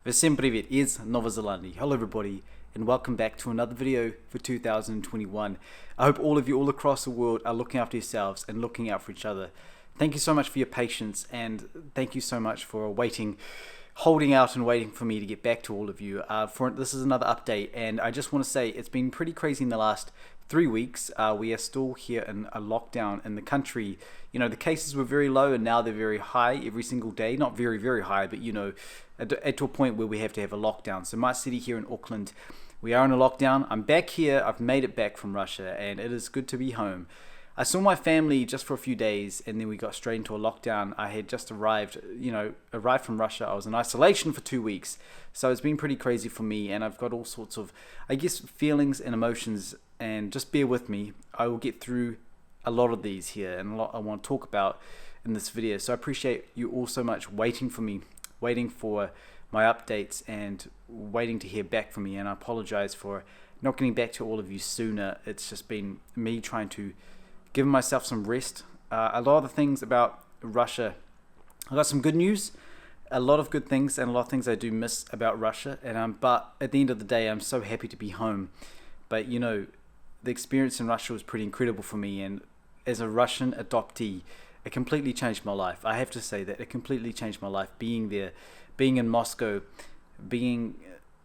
Всем привет, it's Nova Zelandi. Hello everybody and welcome back to another video for 2021. I hope all of you all across the world are looking after yourselves and looking out for each other. Thank you so much for your patience and thank you so much for holding out and waiting for me to get back to all of you. This is another update and I just want to say it's been pretty crazy in the last 3 weeks. We are still here in a lockdown in the country. You know, the cases were very low and now they're very high every single day. Not very, very high, but you know, to a point where we have to have a lockdown. So my city here in Auckland, we are in a lockdown. I'm back here. I've made it back from Russia and it is good to be home. I saw my family just for a few days and then we got straight into a lockdown. I had just arrived from Russia. I was in isolation for 2 weeks. So it's been pretty crazy for me and I've got all sorts of, feelings and emotions, and just bear with me. I will get through a lot of these here and a lot I want to talk about in this video. So I appreciate you all so much waiting for me, waiting for my updates and waiting to hear back from me, and I apologize for not getting back to all of you sooner. It's just been me trying to give myself some rest. A lot of the things about Russia, I got some good news, a lot of good things, and a lot of things I do miss about Russia, and but at the end of the day I'm so happy to be home. But you know, the experience in Russia was pretty incredible for me, and as a Russian adoptee, it completely changed my life. I have to say that it completely changed my life, being there, being in Moscow, being,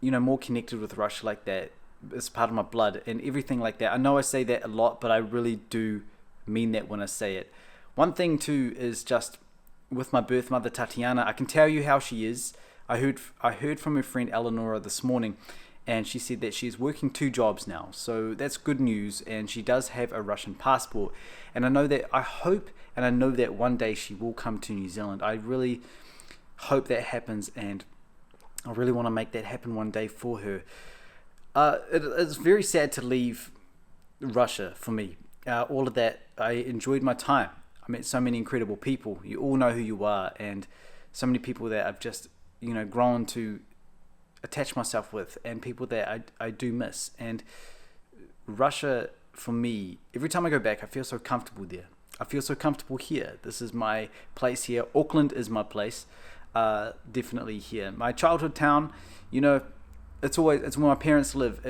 you know, more connected with Russia like that. It's part of my blood and everything like that. I know I say that a lot, but I really do mean that when I say it. One thing too is just with my birth mother Tatiana, I can tell you how she is. I heard from her friend Eleonora this morning, and she said that she's working 2 jobs now. So that's good news, and she does have a Russian passport. And I know that, I hope and I know that one day she will come to New Zealand. I really hope that happens, and I really want to make that happen one day for her. It's very sad to leave Russia for me. All of that, I enjoyed my time. I met so many incredible people. You all know who you are, and so many people that I've just, you know, grown to attach myself with, and people that I do miss. And Russia, for me, every time I go back, I feel so comfortable there. I feel so comfortable here. This is my place here. Auckland is my place. Definitely here. My childhood town, you know, it's where my parents live.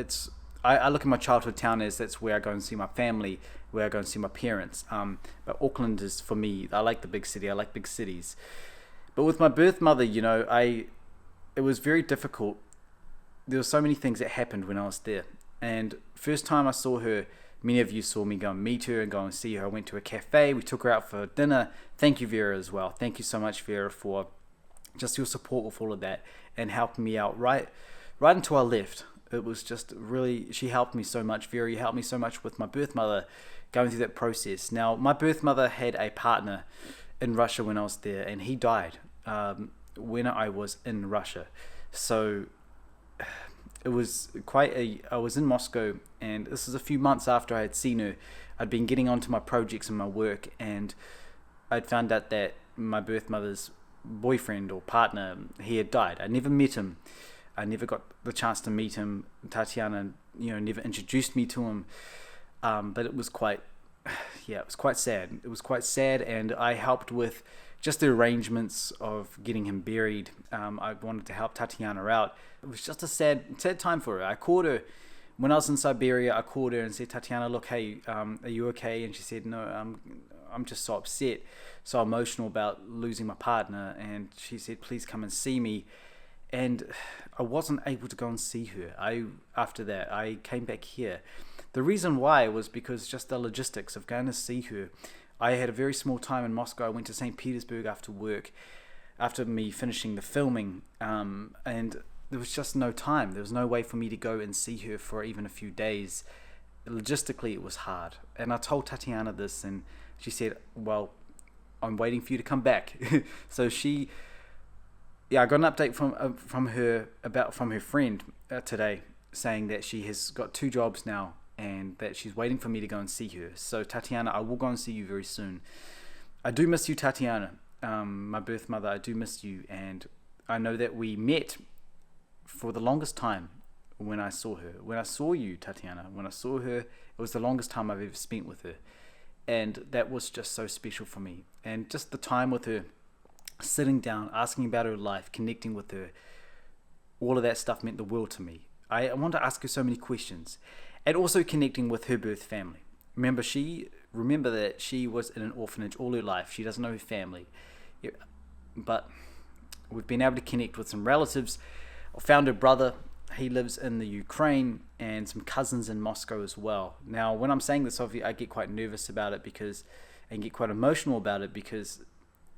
I look at my childhood town as that's where I go and see my family, where I go and see my parents. But Auckland is, for me, I like the big city. I like big cities. But with my birth mother, you know, it was very difficult. There were so many things that happened when I was there. And first time I saw her, many of you saw me go and meet her and go and see her. I went to a cafe. We took her out for dinner. Thank you, Vera, as well. Thank you so much, Vera, for just your support with all of that and helping me out right until I left. It was just really, she helped me so much. Vera, you helped me so much with my birth mother going through that process. Now, my birth mother had a partner in Russia when I was there, and he died when I was in Russia. So it was I was in Moscow, and this is a few months after I had seen her. I'd been getting onto my projects and my work, and I'd found out that my birth mother's boyfriend or partner, he had died. I never met him. I never got the chance to meet him. Tatiana, you know, never introduced me to him. But it was quite sad. It was quite sad, and I helped with just the arrangements of getting him buried. I wanted to help Tatiana out. It was just a sad time for her. I called her when I was in Siberia. I called her and said, Tatiana, look, hey, are you okay? And she said, no, I'm just so upset, so emotional about losing my partner. And she said, please come and see me. And I wasn't able to go and see her. After that, I came back here. The reason why was because just the logistics of going to see her. I had a very small time in Moscow. I went to St. Petersburg after work, after me finishing the filming, and there was just no time. There was no way for me to go and see her for even a few days. Logistically, it was hard. And I told Tatiana this, and she said, well, I'm waiting for you to come back. So I got an update from her friend today, saying that she has got 2 jobs now and that she's waiting for me to go and see her. So Tatiana, I will go and see you very soon. I do miss you, Tatiana, my birth mother. I do miss you, and I know that we met for the longest time when I saw her. When I saw you, Tatiana, when I saw her, it was the longest time I've ever spent with her, and that was just so special for me. And just the time with her, sitting down, asking about her life, connecting with her, all of that stuff meant the world to me. I want to ask her so many questions, and also connecting with her birth family. Remember that she was in an orphanage all her life. She doesn't know her family, but we've been able to connect with some relatives. I found her brother. He lives in the Ukraine, and some cousins in Moscow as well. Now, when I'm saying this, obviously, I get quite nervous about it and get quite emotional about it because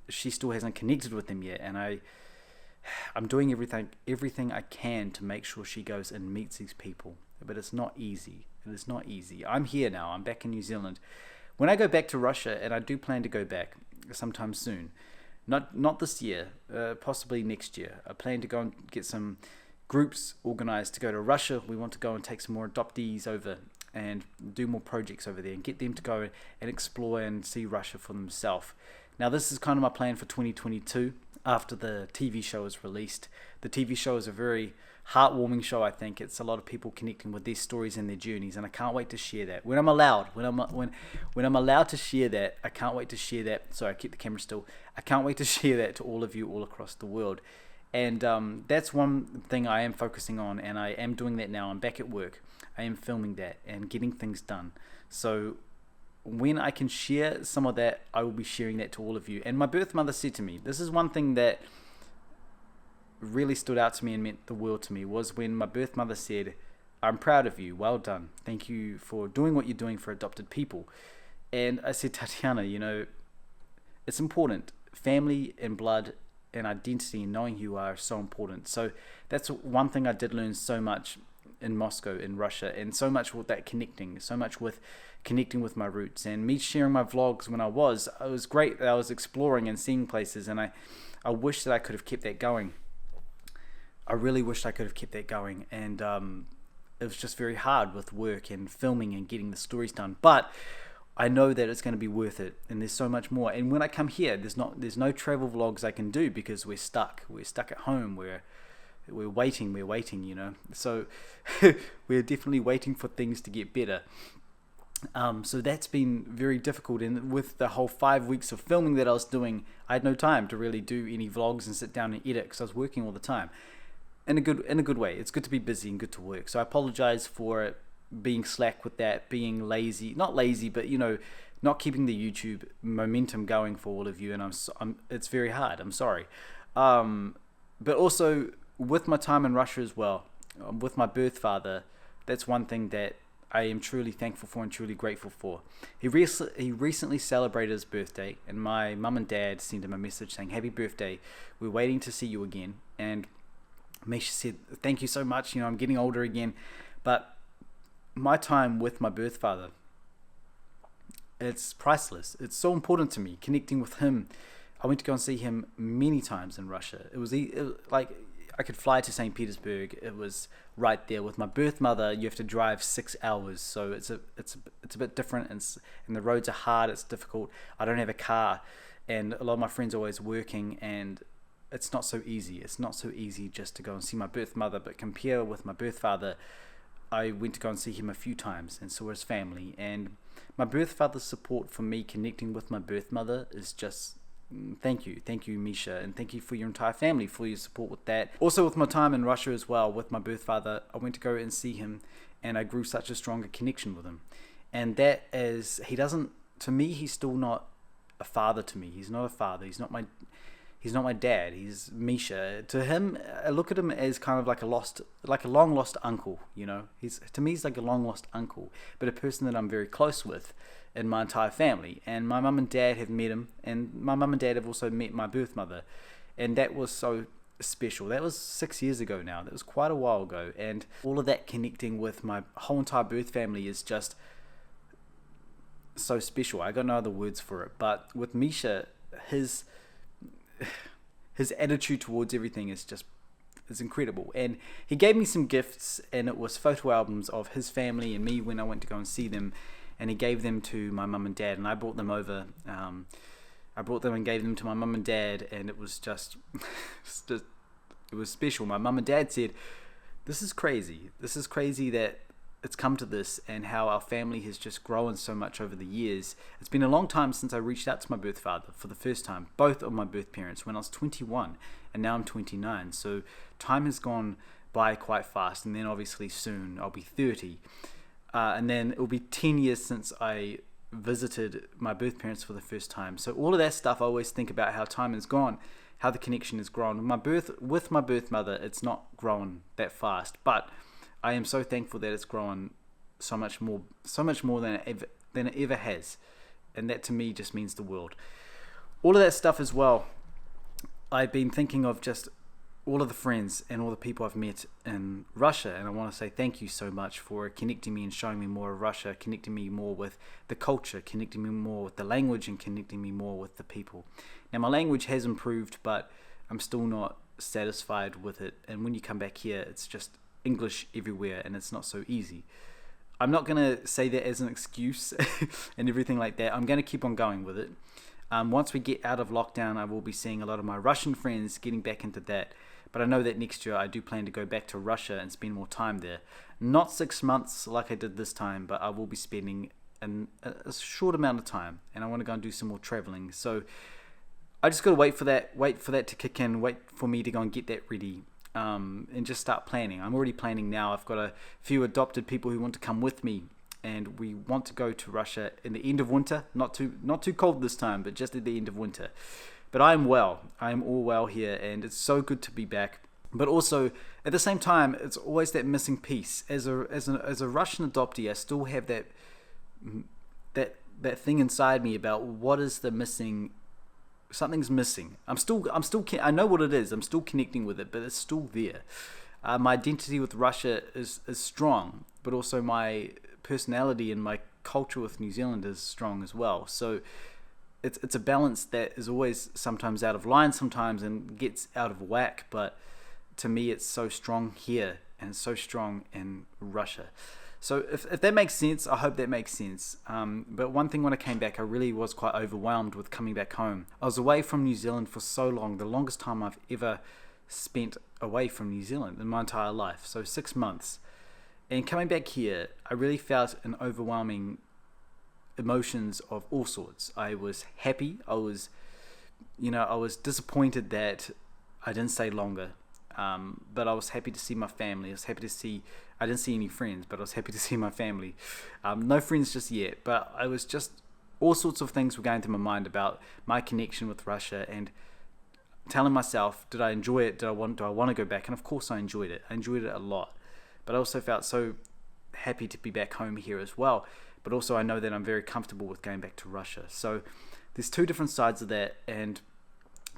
she still hasn't connected with them yet, and I'm doing everything I can to make sure she goes and meets these people. But it's not easy. It is not easy. I'm here now. I'm back in New Zealand. When I go back to Russia, and I do plan to go back sometime soon, not this year, possibly next year. I plan to go and get some groups organized to go to Russia. We want to go and take some more adoptees over and do more projects over there and get them to go and explore and see Russia for themselves. Now, this is kind of my plan for 2022 after the TV show is released. The TV show is a very heartwarming show, I think. It's a lot of people connecting with their stories and their journeys, and I can't wait to share that. When I'm allowed to share that, I can't wait to share that. Sorry, I keep the camera still. I can't wait to share that to all of you all across the world. And that's one thing I am focusing on, and I am doing that now. I'm back at work. I am filming that and getting things done. So when I can share some of that, I will be sharing that to all of you. And my birth mother said to me, this is one thing that really stood out to me and meant the world to me, was when my birth mother said, I'm proud of you. Well done. Thank you for doing what you're doing for adopted people. And I said, Tatiana, it's important. Family and blood and identity and knowing who you are so important. So that's one thing I did learn so much in Moscow, in Russia, and so much with that connecting with my roots, and me sharing my vlogs when it was great that I was exploring and seeing places, and I wish that I could have kept that going. I really wished I could have kept that going, and it was just very hard with work and filming and getting the stories done, but I know that it's going to be worth it, and there's so much more. And when I come here, there's no travel vlogs I can do because we're stuck at home. We're waiting, so we're definitely waiting for things to get better. So that's been very difficult, and with the whole 5 weeks of filming that I was doing, I had no time to really do any vlogs and sit down and edit because I was working all the time. In a good way. It's good to be busy and good to work. So I apologize for being slack with that, being lazy, not lazy, but not keeping the YouTube momentum going for all of you, and it's very hard. I'm sorry. But also with my time in Russia as well, with my birth father, that's one thing that I am truly thankful for and truly grateful for. He recently celebrated his birthday, and my mum and dad sent him a message saying, "Happy birthday, we're waiting to see you again." And Misha said, "Thank you so much, I'm getting older again." But my time with my birth father, it's priceless. It's so important to me, connecting with him. I went to go and see him many times in Russia. It was like I could fly to St. Petersburg. It was right there. With my birth mother, you have to drive 6 hours, so it's a bit different, and the roads are hard. It's difficult. I don't have a car, and a lot of my friends are always working, and it's not so easy. It's not so easy just to go and see my birth mother. But compare with my birth father, I went to go and see him a few times, and so his family. And my birth father's support for me connecting with my birth mother is just thank you, Misha, and thank you for your entire family for your support with that. Also with my time in Russia as well, with my birth father, I went to go and see him, and I grew such a stronger connection with him. And that is, to me, he's still not a father to me. He's not a father. He's not my dad. He's Misha. To him, I look at him as kind of like a long lost uncle. To me, he's like a long lost uncle, but a person that I'm very close with in my entire family. And my mum and dad have met him, and my mum and dad have also met my birth mother, and that was so special. That was 6 years ago now. That was quite a while ago, and all of that connecting with my whole entire birth family is just so special. I got no other words for it. But with Misha, his attitude towards everything is incredible, and he gave me some gifts, and it was photo albums of his family and me when I went to go and see them, and he gave them to my mum and dad, and I brought them over. I brought them and gave them to my mum and dad, and it was just it was special. My mum and dad said, this is crazy that it's come to this, and how our family has just grown so much over the years. It's been a long time since I reached out to my birth father for the first time, both of my birth parents, when I was 21, and now I'm 29. So time has gone by quite fast, and then obviously soon I'll be 30. And then it'll be 10 years since I visited my birth parents for the first time. So all of that stuff, I always think about how time has gone, how the connection has grown. With my birth mother, it's not grown that fast, but I am so thankful that it's grown so much more than it ever has, and that to me just means the world. All of that stuff as well. I've been thinking of just all of the friends and all the people I've met in Russia, and I want to say thank you so much for connecting me and showing me more of Russia, connecting me more with the culture, connecting me more with the language, and connecting me more with the people. Now, my language has improved, but I'm still not satisfied with it, and when you come back here, it's just English everywhere, and it's not so easy. I'm not going to say that as an excuse and everything like that. I'm going to keep on going with it. Once we get out of lockdown, I will be seeing a lot of my Russian friends, getting back into that. But I know that next year I do plan to go back to Russia and spend more time there. Not 6 months like I did this time, but I will be spending a short amount of time, and I want to go and do some more traveling. So I just got to wait for that to kick in, wait for me to go and get that ready. And just start planning. I'm already planning now. I've got a few adopted people who want to come with me, and we want to go to Russia in the end of winter. Not too cold this time, but just at the end of winter. But I am well. I am all well here, and it's so good to be back. But also at the same time, it's always that missing piece. As a Russian adoptee, I still have that thing inside me about what is the missing. Something's missing. I know what it is. I'm still connecting with it, but it's still there. My identity with Russia is strong, but also my personality and my culture with New Zealand is strong as well. So it's a balance that is always sometimes out of line sometimes and gets out of whack, but to me it's so strong here and so strong in Russia. So if that makes sense, I hope that makes sense. But one thing when I came back, I really was quite overwhelmed with coming back home. I was away from New Zealand for so long, the longest time I've ever spent away from New Zealand in my entire life. So 6 months. And coming back here, I really felt an overwhelming emotions of all sorts. I was happy. I was disappointed that I didn't stay longer. But I was happy to see my family. I didn't see any friends, but I was happy to see my family. No friends just yet, but I was just, all sorts of things were going through my mind about my connection with Russia, and telling myself, did I enjoy it? Do I want to go back? And of course I enjoyed it. I enjoyed it a lot. But I also felt so happy to be back home here as well. But also I know that I'm very comfortable with going back to Russia. So there's two different sides of that, and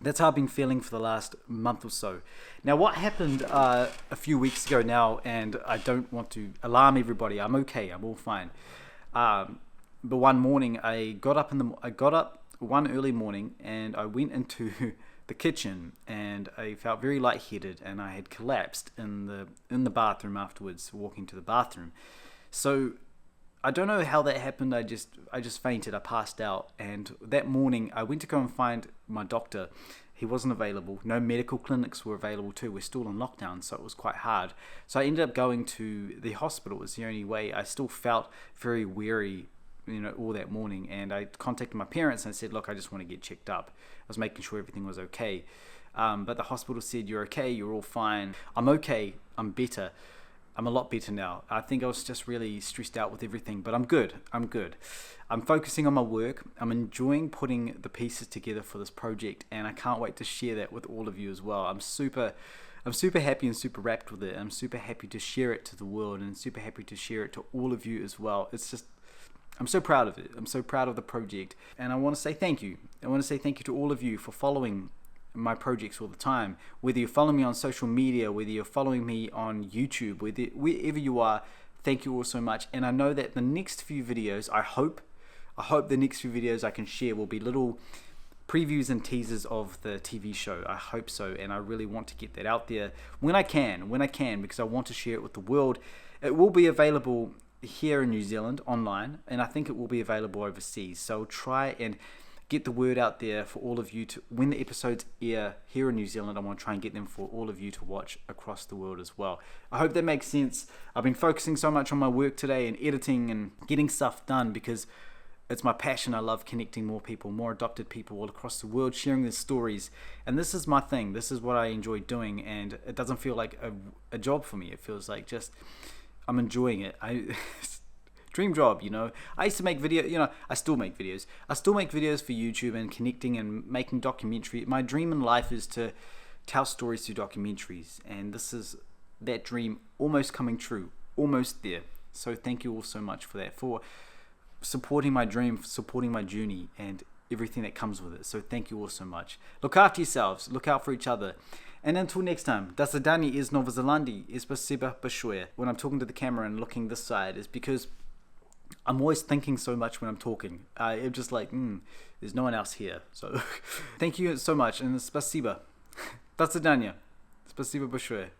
that's how I've been feeling for the last month or so. Now, what happened a few weeks ago now, and I don't want to alarm everybody. I'm okay. I'm all fine. But one morning, I got up one early morning, and I went into the kitchen, and I felt very lightheaded, and I had collapsed in the bathroom afterwards, walking to the bathroom. So I don't know how that happened. I just fainted. I passed out, and that morning I went to go and find my doctor. He wasn't available. No medical clinics were available too. We're still in lockdown, so it was quite hard. So I ended up going to the hospital. It was the only way. I still felt very weary, all that morning, and I contacted my parents and I said, look, I just want to get checked up. I was making sure everything was okay. But the hospital said, you're okay, you're all fine. I'm okay, I'm better. I'm a lot better now. I think I was just really stressed out with everything, but I'm good. I'm focusing on my work. I'm enjoying putting the pieces together for this project, and I can't wait to share that with all of you as well. I'm super happy and super wrapped with it. I'm super happy to share it to the world, and super happy to share it to all of you as well. I'm so proud of it. I'm so proud of the project, and I want to say thank you. I want to say thank you to all of you for following my projects all the time. Whether you're following me on social media, whether you're following me on YouTube, wherever you are, thank you all so much. And I know that the next few videos, I hope the next few videos I can share will be little previews and teasers of the TV show. I hope so, and I really want to get that out there when I can, because I want to share it with the world. It will be available here in New Zealand online, and I think it will be available overseas. So I'll try and get the word out there for all of you to, when the episodes air here in New Zealand, I want to try and get them for all of you to watch across the world as well. I hope that makes sense. I've been focusing so much on my work today and editing and getting stuff done because it's my passion. I love connecting more people, more adopted people all across the world, sharing their stories. And this is my thing. This is what I enjoy doing. And it doesn't feel like a job for me. It feels like just, I'm enjoying it. Dream job, you know. I used to make video, you know, I still make videos. I still make videos for YouTube and connecting and making documentary. My dream in life is to tell stories through documentaries. And this is that dream almost coming true, almost there. So thank you all so much for that, for supporting my dream, supporting my journey and everything that comes with it. So thank you all so much. Look after yourselves, look out for each other. And until next time, do свидания из Новой Зеландии и спасибо большое. When I'm talking to the camera and looking this side, is because I'm always thinking so much when I'm talking. I'm just like, there's no one else here. So thank you so much. And спасибо. До свидания. Спасибо большое.